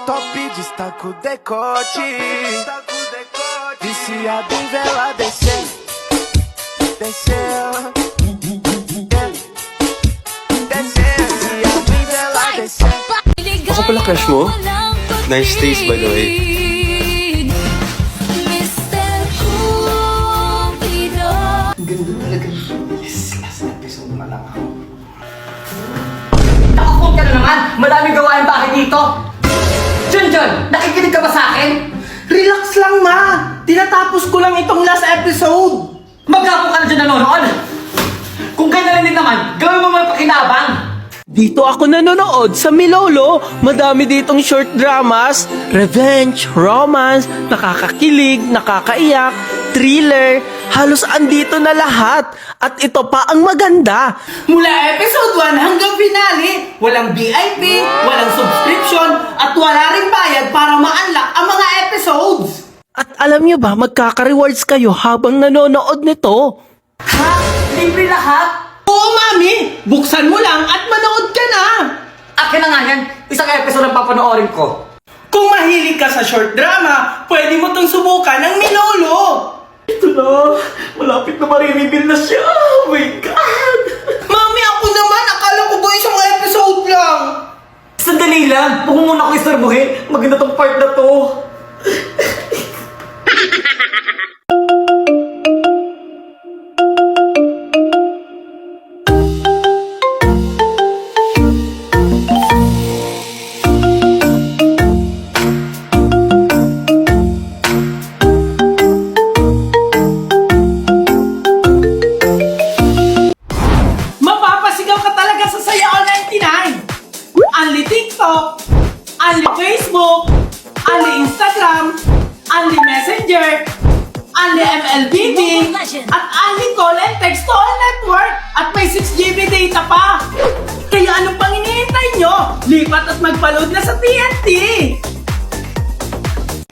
top destaca o decote. Viciado em vela descer, descer, descer. Viciado em vela descer. Ako pala crush mo? Nice taste, by the way. Ganda talaga. Yes, last episode na lang ako. Nakakot ka na naman! Madaming gawain bakit dito? Junjun, nakikinig ka ba sa akin? Relax lang, ma! Tinatapos ko lang itong last episode! Magkapo ka na dyan nanonood! Kung ganyan din naman, gawin mo mga pakinabang! Dito ako nanonood sa Milolo. Madami ditong short dramas, revenge, romance, nakakakilig, nakakaiyak, thriller. Halos andito na lahat. At ito pa ang maganda. Mula episode 1 hanggang finale, walang VIP, walang subscription, at wala ring bayad para ma-unlock ang mga episodes. At alam nyo ba, magkaka-rewards kayo habang nanonood nito. Ha? Libre lahat? Oo, mami! Buksan mo lang at manood ka na! Akin na nga yan, isang episode ang papanoorin ko. Kung mahilig ka sa short drama, pwede mo tong subukan ng Milolo! Ito na! Malapit na marireveal na siya! Oh my God! Mami, ako naman! Akala ko ba isang episode lang? Sandali lang, huwag mo muna ako istorbohin. Maganda tong part na to. Mapapasigaw ka talaga sa Sayaw 99! Only TikTok, only Facebook, only Instagram, only Messenger, only MLBB, at only call and text to all network, at may 6GB data pa! Kaya anong pang hinihintay nyo? Lipat at magpa-load na sa TNT!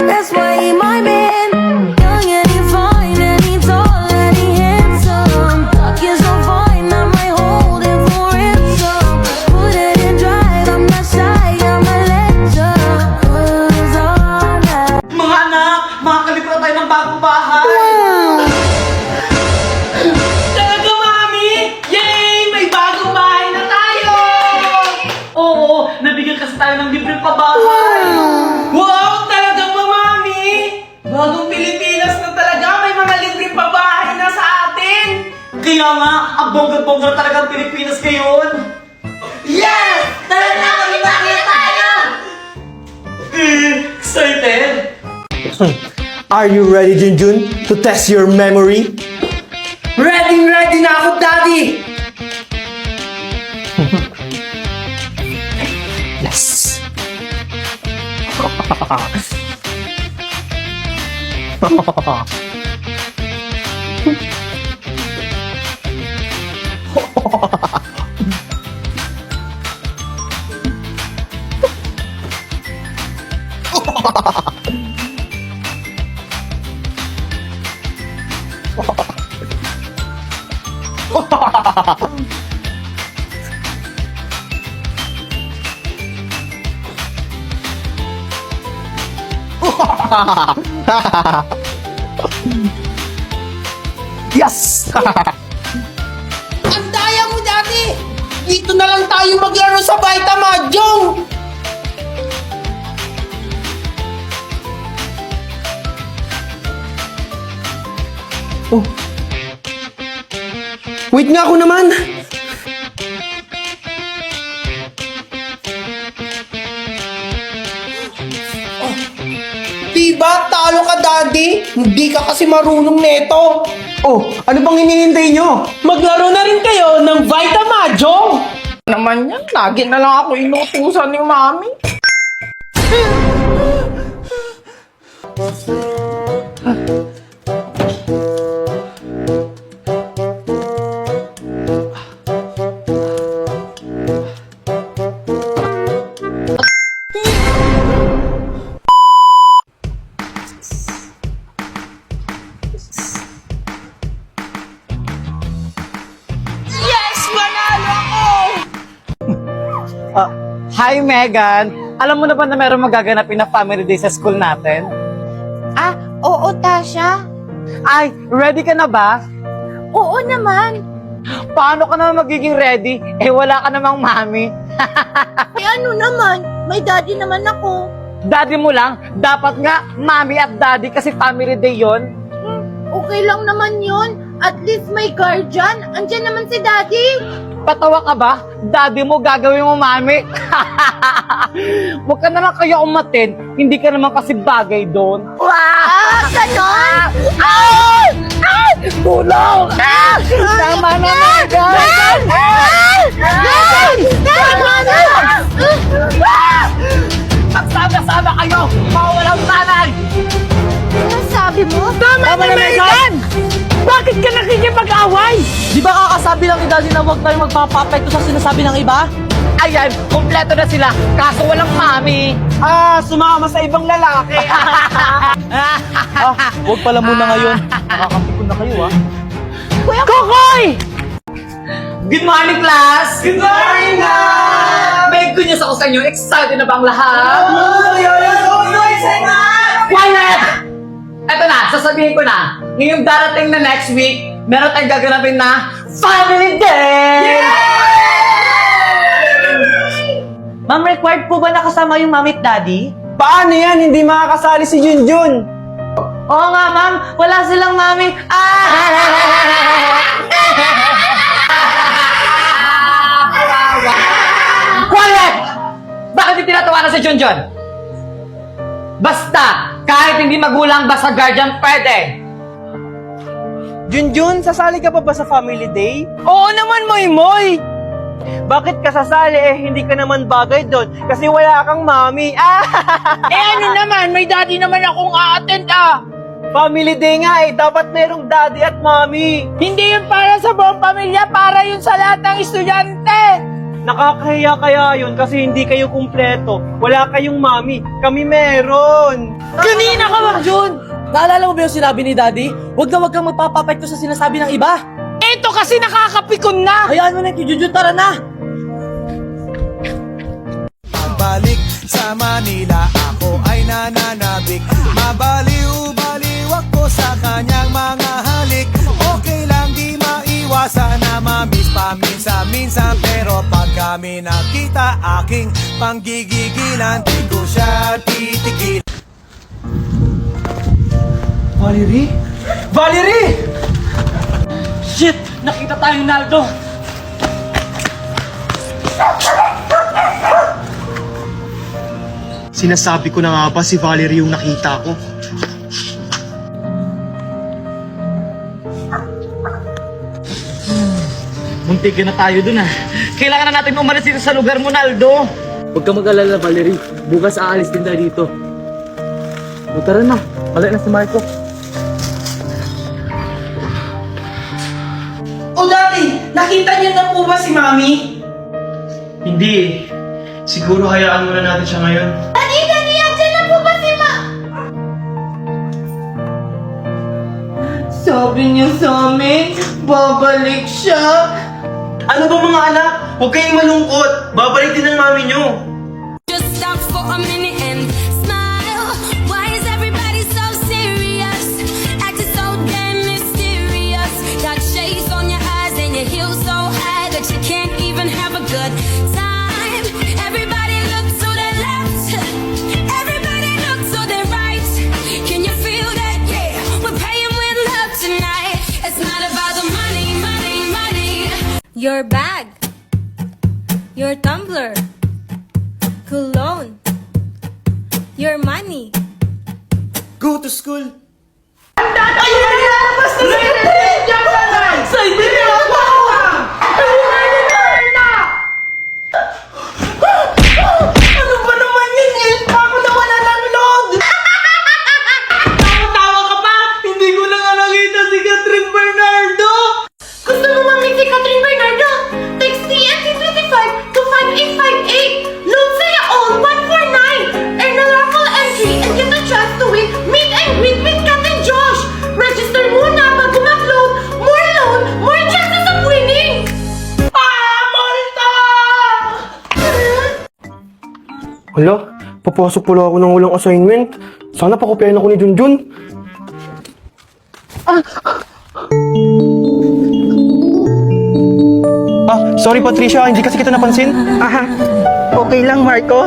That's why he my man. Young and he fine and he tall and he handsome. Talk is so fine, I might hold him for ransom. Put it in drive, I'm not shy, I'm a legend. Cause all that. Mga anak, makakabit na tayo ng bagong bahay. Talaga, Mami! Yay! May bagong bahay na tayo! Oo, nabigyan kasi tayo ng libreng pabahay. Wow! Talaga ba, Mami? Bagong Pilipinas na talaga! May mga libreng pabahay na sa atin! Kaya nga, ang bongga-bongga talaga ang Pilipinas ngayon. Yes! Tara na! Mag-ibagi tayo! Excited? Are you ready, Junjun, to test your memory? Ready na ako, Daddy! Yes. Yes! Ang daya mo, Daddy! Dito na lang tayo maglaro sa Baita Mahjong! Oh. Wait nga ako naman! Diba, talo ka, Daddy? Hindi ka kasi marunong neto. Oh, ano bang hinihintay nyo? Maglaro na rin kayo ng Vita Mahjong! Naman yan, lagi na lang ako inutusan ni Mami. Hi, Megan! alam mo na ba na meron magaganapin na family day sa school natin? Ah, oo, Tasha. Ay, ready ka na ba? Oo naman. Paano ka naman magiging ready? Eh, wala ka namang mami. Eh ano naman, may daddy naman ako. Daddy mo lang, dapat nga mami at daddy kasi family day yon. Okay lang naman yun. At least may guardian. Andyan naman si daddy. Patawa ka ba? Daddy mo, gagawin mo mami. Huwag ka naman kaya umatin, hindi ka naman kasi bagay doon. Ah, ganon? Ay! Ay! Tulong! Tama naman, guys! Tama na! Magsama-sama kayo! Mawalang tanay! Ano sabi mo? Tama na, Megan! Bakit ka nakikipag-away? Di ba kakasabi lang ni Daddy na huwag tayong magpapapekto sa sinasabi ng iba? Ayan, kumpleto na sila, kaso walang mami. Sumama sa ibang lalaki. Huwag pala muna ngayon. Nakakampikon na kayo, Kokoy! Good morning, class! Good morning, ma'am! May good news ako sa inyo. Excited na ba ang lahat? Quiet! Eto na, sasabihin ko na. Ngayong darating na next week, meron tayong gaganapin na Family Day! Ma'am, required po ba nakasama yung mami at daddy? Paano yan? Hindi makakasali si Junjun. Oo nga, ma'am. Wala silang mami. Quiet! Bakit di tinatawanan si Junjun? Basta, kahit hindi magulang, basta guardian, pwede. Junjun, sasali ka pa ba sa family day? Oo naman, Moy! Bakit ka sasali hindi ka naman bagay doon? Kasi wala kang mami. Ano naman, may daddy naman akong a-attend Family day nga dapat merong daddy at mami. Hindi yun para sa buong pamilya, para yun sa lahat ng estudyante. Nakakahiya kaya yun kasi hindi kayo kumpleto. Wala kayong mami, kami meron. Kanina ka ba, Jun? Naalala mo ba yung sinabi ni Daddy? Huwag kang magpapapekto sa sinasabi ng iba. Ito kasi nakakapikon na! Hayaan mo na, Jun, tara na! Balik sa Manila, ako ay nananabik. Mabaliw-baliw ako sa kanyang mga halik. Okay lang di maiwasan na mamiss paminsan-minsan. Pero pag kami nakita, aking panggigigilan, di ko siya titigil. Valerie? Valerie! Shit! Nakita tayong Naldo! Sinasabi ko na nga ba si Valerie yung nakita ko? Muntik na tayo dun Kailangan na natin umalis dito sa lugar mo, Naldo. Huwag ka mag-alala, Valerie. Bukas aalis din tayo dito. O tara na. Balik na si Marco. O Daddy! Nakita niyo na po ba si Mami? Hindi. Siguro hayaan muna natin siya ngayon. Daddy, andyan na po ba si Sabi niya sa amin, babalik siya. Ano ba mga anak? Huwag kayong malungkot. Babalik din ang mami niyo. Just stop for a minute and smile. Why is everybody so serious? Acting so damn mysterious. Got shades on your eyes and your heels so high that you can't even have a good time. Everybody look to their left. Everybody look to their right. Can you feel that? Yeah, we're paying with love tonight. It's not about the money, money, money. Your bag, your tumbler, cologne, your money. Go to school. Ano ba naman yun? Ngayon pa ako nawala ng load! Tawa-tawa ka pa! Hindi ko na nga nakita si Catherine Bernardo! Gusto mo mamit si Catherine Bernardo? Text TNT25 to 5858. Load saya all 149. Earn a raffle entry and get a chance to win meet and greet with Kat and Josh. Register muna bago mag-load. More load, more chances of winning. Hello? Papasok pala ako ng walang assignment. Sana pakopiahin ako ni Junjun. Sorry Patricia, hindi kasi kita napansin. Okay lang, Marco.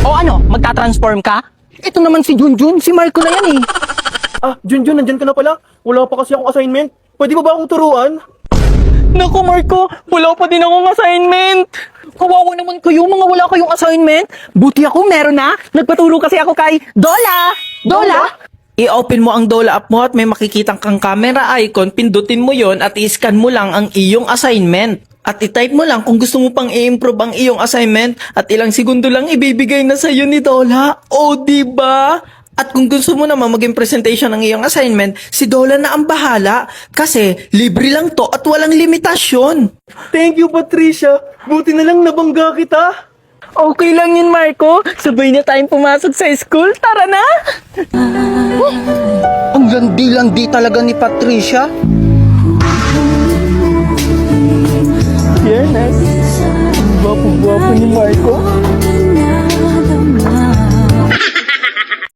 O ano, magta-transform ka? Ito naman si Junjun, si Marco na yan eh. Junjun, nandyan ka na pala. Wala pa kasi akong assignment. Pwede ba akong turuan? Naku, Marco, wala pa din akong assignment. Kawawa naman kayo, mga wala kayong assignment. Buti ako, meron na. Nagpaturo kasi ako kay Dola. Dola? I-open mo ang Dola app mo at may makikitang kang camera icon, pindutin mo yon at i-scan mo lang ang iyong assignment. At i-type mo lang kung gusto mo pang i-improve ang iyong assignment at ilang segundo lang ibibigay na sa'yo ni Dola. O, diba? At kung gusto mo naman maging presentation ng iyong assignment, si Dola na ang bahala. Kasi libre lang to at walang limitasyon. Thank you, Patricia. Buti na lang nabangga kita. Okay lang yun, Marco. Sabay na tayong pumasok sa school. Tara na! Ang landi-landi talaga ni Patricia. Fairness. Ang